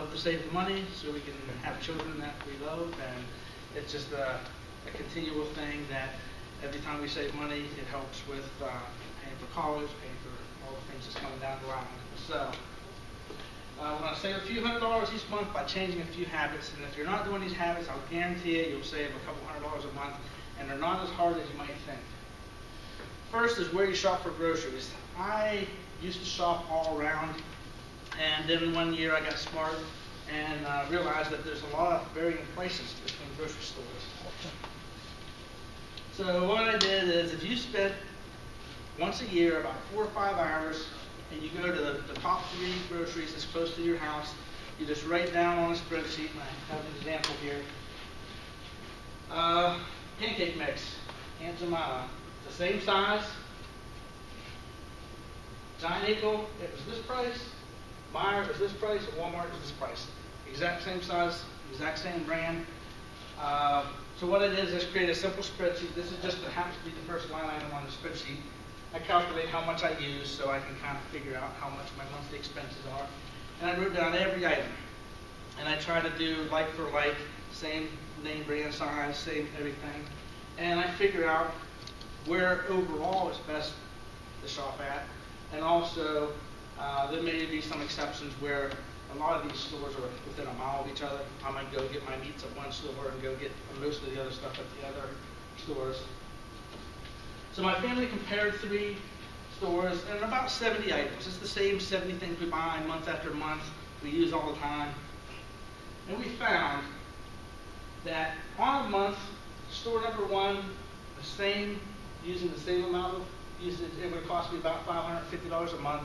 love to save the money so we can have children that we love, and it's just a continual thing that every time we save money, it helps with paying for college, paying for all the things that's coming down the line. So when I save a few $100s each month by changing a few habits, and if you're not doing these habits, I'll guarantee you, you'll save a couple $100s a month, and they're not as hard as you might think. First is where you shop for groceries. I used to shop all around, and then one year I got smart and realized that there's a lot of varying prices between grocery stores. So what I did is, if you spent once a year about 4 or 5 hours, and you go to the top 3 groceries that's close to your house, you just write down on a spreadsheet, and I have an example here. Pancake mix, Aunt Jemima, the same size. Giant Eagle, it was this price. Meijer was this price, and Walmart was this price. Exact same size, exact same brand. So what it is create a simple spreadsheet. This is just happens to be the first line item on the spreadsheet. I calculate how much I use so I can kind of figure out how much my monthly expenses are. And I wrote down every item. And I try to do like for like, same name, brand, size, same everything. And I figure out where overall it's best to shop at. And also, there may be some exceptions where a lot of these stores are within a mile of each other. I might go get my meats at one store and go get most of the other stuff at the other stores. So my family compared 3 stores and about 70 items. It's the same 70 things we buy month after month, we use all the time. And we found that on a month, store number 1, the same, using the same amount of usage, it would cost me about $550 a month.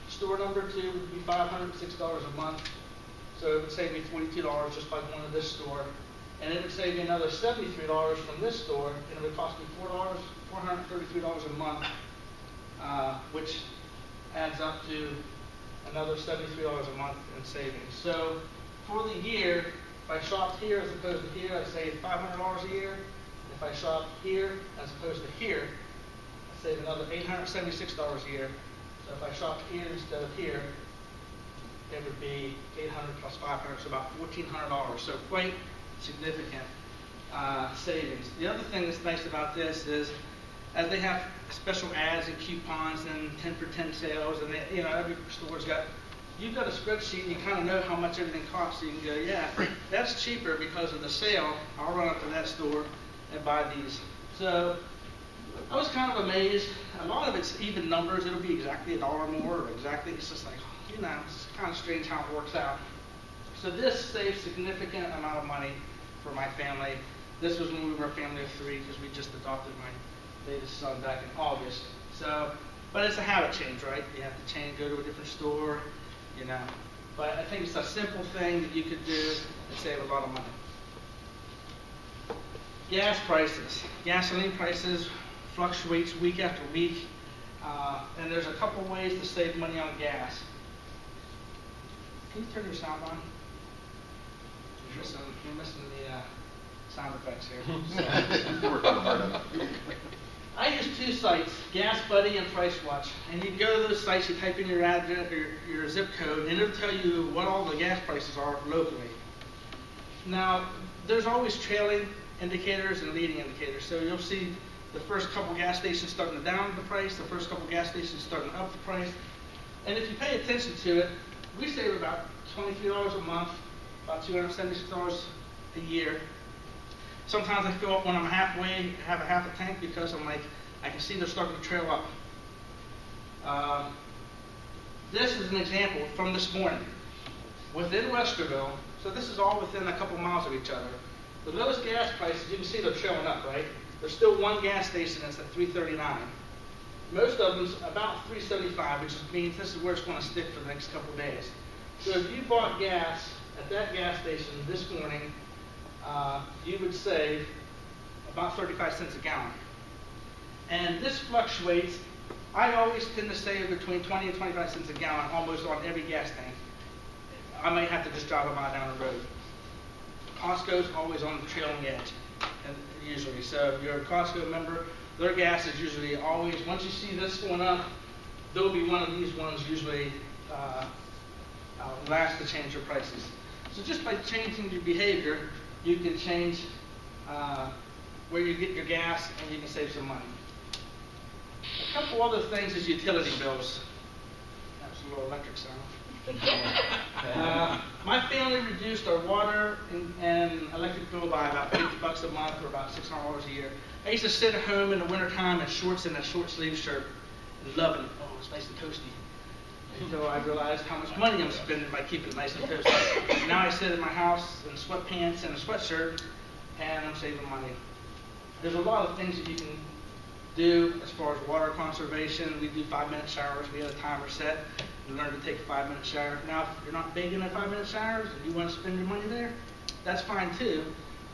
Store number 2 would be $506 a month. So it would save me $42 just by going to this store. And it would save me another $73 from this store, and it would cost me $433 a month, which adds up to another $73 a month in savings. So for the year, if I shopped here as opposed to here, I save $500 a year. If I shopped here as opposed to here, I save another $876 a year. So if I shopped here instead of here, it would be $800 plus $500, so about $1,400. So quite significant savings. The other thing that's nice about this is, as they have special ads and coupons and 10 for 10 sales, and they, every store's got, you've got a spreadsheet and you kind of know how much everything costs. So you can go, yeah, that's cheaper because of the sale. I'll run up to that store and buy these. So I was kind of amazed. A lot of it's even numbers. It'll be exactly $1 more, or exactly. It's just like, it's kind of strange how it works out. So this saves significant amount of money for my family. This was when we were a family of 3 because we just adopted my latest son back in August. So, but it's a habit change, right? You have to change, go to a different store, But I think it's a simple thing that you could do and save a lot of money. Gas prices. Gasoline prices fluctuates week after week, and there's a couple ways to save money on gas. Can you turn your sound on? You're missing the sound effects here. I use 2 sites, Gas Buddy and Price Watch. And you go to those sites, you type in your address or your zip code, and it'll tell you what all the gas prices are locally. Now, there's always trailing indicators and leading indicators. So you'll see the first couple gas stations starting to down the price, the first couple gas stations starting to up the price. And if you pay attention to it, we save about $23 a month, about $276 a year. Sometimes I fill up when I'm halfway, have a half a tank, because I'm like, I can see they're starting to trail up. This is an example from this morning. Within Westerville, so this is all within a couple miles of each other. The lowest gas prices, you can see they're trailing up, right? There's still one gas station that's at $3.39. Most of them's about $3.75, which means this is where it's going to stick for the next couple of days. So if you bought gas at that gas station this morning, you would save about 35 cents a gallon. And this fluctuates. I always tend to save between 20 and 25 cents a gallon almost on every gas tank. I might have to just drive a mile down the road. Costco's always on the trailing edge, and usually. So if you're a Costco member, their gas is usually always, once you see this going up, there'll be one of these ones usually will ask to change your prices. So just by changing your behavior, you can change where you get your gas, and you can save some money. A couple other things is utility bills. That's a little electric sound. My family reduced our water and electric bill by about $50 a month, or about $600 a year. I used to sit at home in the wintertime in shorts and a short sleeve shirt and loving it. Oh, it's nice and toasty. Until I realized how much money I'm spending by keeping it nice and toasty. Now I sit in my house in sweatpants and a sweatshirt, and I'm saving money. There's a lot of things that you can do as far as water conservation. We do 5-minute showers. We have a timer set. You learn to take a 5-minute shower. Now, if you're not big into 5-minute showers and you want to spend your money there, that's fine too.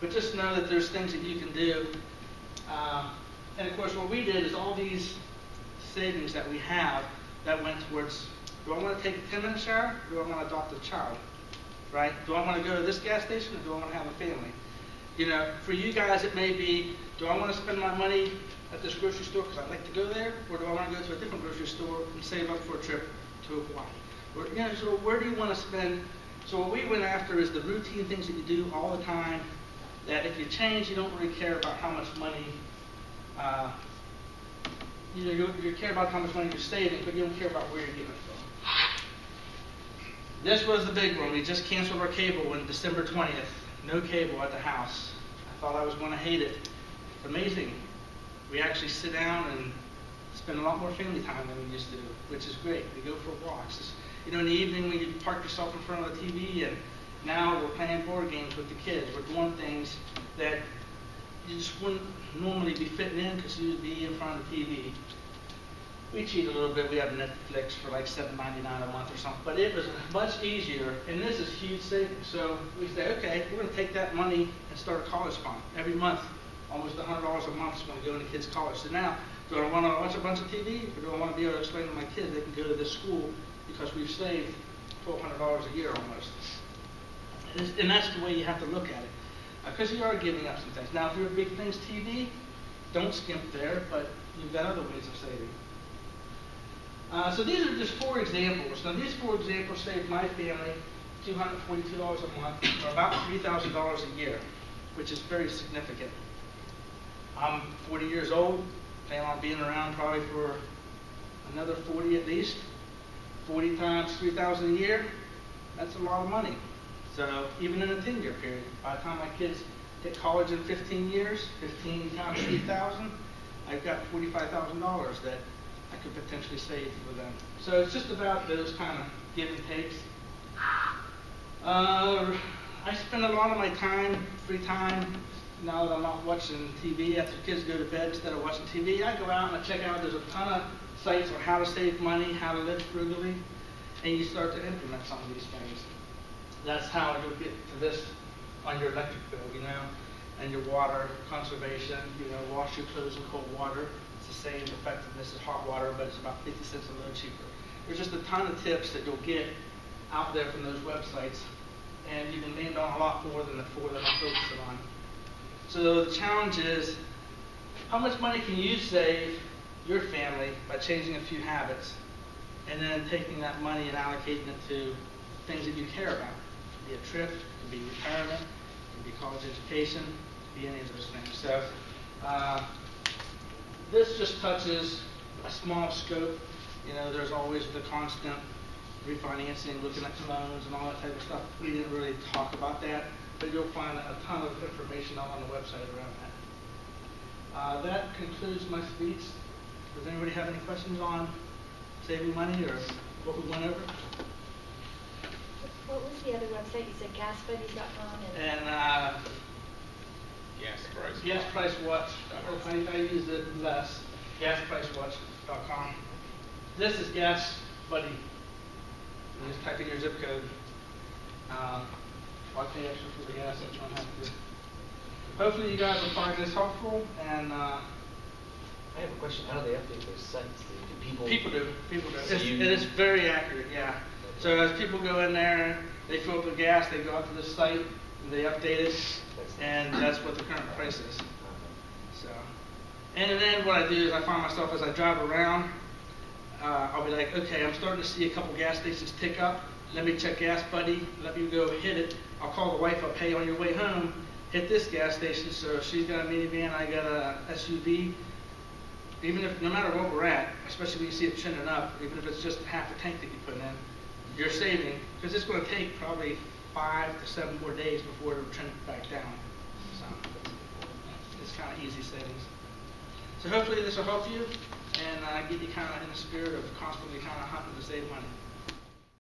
But just know that there's things that you can do. And of course, what we did is all these savings that we have that went towards, do I want to take a 10-minute shower, or do I want to adopt a child? Right? Do I want to go to this gas station, or do I want to have a family? You know, for you guys, it may be, do I want to spend my money at this grocery store because I like to go there, or do I want to go to a different grocery store and save up for a trip to Hawaii? Or, you know, so where do you want to spend? So what we went after is the routine things that you do all the time, that if you change, you don't really care about how much money, you care about how much money you're saving, but you don't care about where you're getting it from. This was the big one. We just canceled our cable on December 20th. No cable at the house. I thought I was going to hate it. It's amazing. We actually sit down and spend a lot more family time than we used to do, which is great. We go for walks. You know, in the evening when you park yourself in front of the TV, and now we're playing board games with the kids. We're doing things that you just wouldn't normally be fitting in because you'd be in front of the TV. We cheat a little bit. We have Netflix for like $7.99 a month or something, but it was much easier, and this is huge savings. So we say, okay, we're going to take that money and start a college fund. Every month, almost $100 a month is going to go into kids' college. So now, do I want to watch a bunch of TV, or do I want to be able to explain to my kids they can go to this school because we've saved $1,200 a year almost? And that's the way you have to look at it, because you are giving up some things. Now, if your big thing's TV, don't skimp there, but you've got other ways of saving. So these are just 4 examples. Now these 4 examples saved my family $242 a month, or about $3,000 a year, which is very significant. I'm 40 years old, plan on being around probably for another 40 at least. 40 times $3,000 a year, that's a lot of money. So even in a 10-year period, by the time my kids hit college in 15 years, 15 times $3,000, I've got $45,000 that I could potentially save for them. So it's just about those kind of give and takes. I spend a lot of my time, free time, now that I'm not watching TV, after the kids go to bed, instead of watching TV, I go out and I check out, there's a ton of sites on how to save money, how to live frugally, and you start to implement some of these things. That's how you'll get to this on your electric bill, you know, and your water conservation, you know, wash your clothes in cold water. It's the same effectiveness as hot water, but it's about 50 cents a load cheaper. There's just a ton of tips that you'll get out there from those websites, and you can land on a lot more than the 4 that I'm focusing on. So the challenge is, how much money can you save your family by changing a few habits, and then taking that money and allocating it to things that you care about? It could be a trip, it could be retirement, it could be college education, it could be any of those things. So this just touches a small scope. You know, there's always the constant refinancing, looking at loans and all that type of stuff. We didn't really talk about that, but you'll find a ton of information on the website around that. That concludes my speech. Does anybody have any questions on saving money or what we went over? What was the other website? You said gasbuddies.com and Gas price watch. I use it less. Gaspricewatch.com. This is Gas Buddy. You just type in your zip code. I'll pay extra for the gas that you don't have to. Hopefully you guys will find this helpful, and I have a question. How do they update those sites? Do people do. So It is very accurate, yeah. So as people go in there, they fill up the gas, they go out to the site, and they update it, and that's what the current price is. So, and then what I do is I find myself as I drive around, I'll be like, okay, I'm starting to see a couple gas stations tick up, let me check gas, buddy, let me go hit it. I'll call the wife up, hey, on your way home, hit this gas station. So if she's got a minivan, I got a SUV. Even if, no matter what we're at, especially when you see it trending up, even if it's just half a tank that you put in, you're saving, because it's going to take probably 5 to 7 more days before it'll trend back down. So it's kind of easy savings. So hopefully this will help you and get you kind of in the spirit of constantly kind of hunting to save money.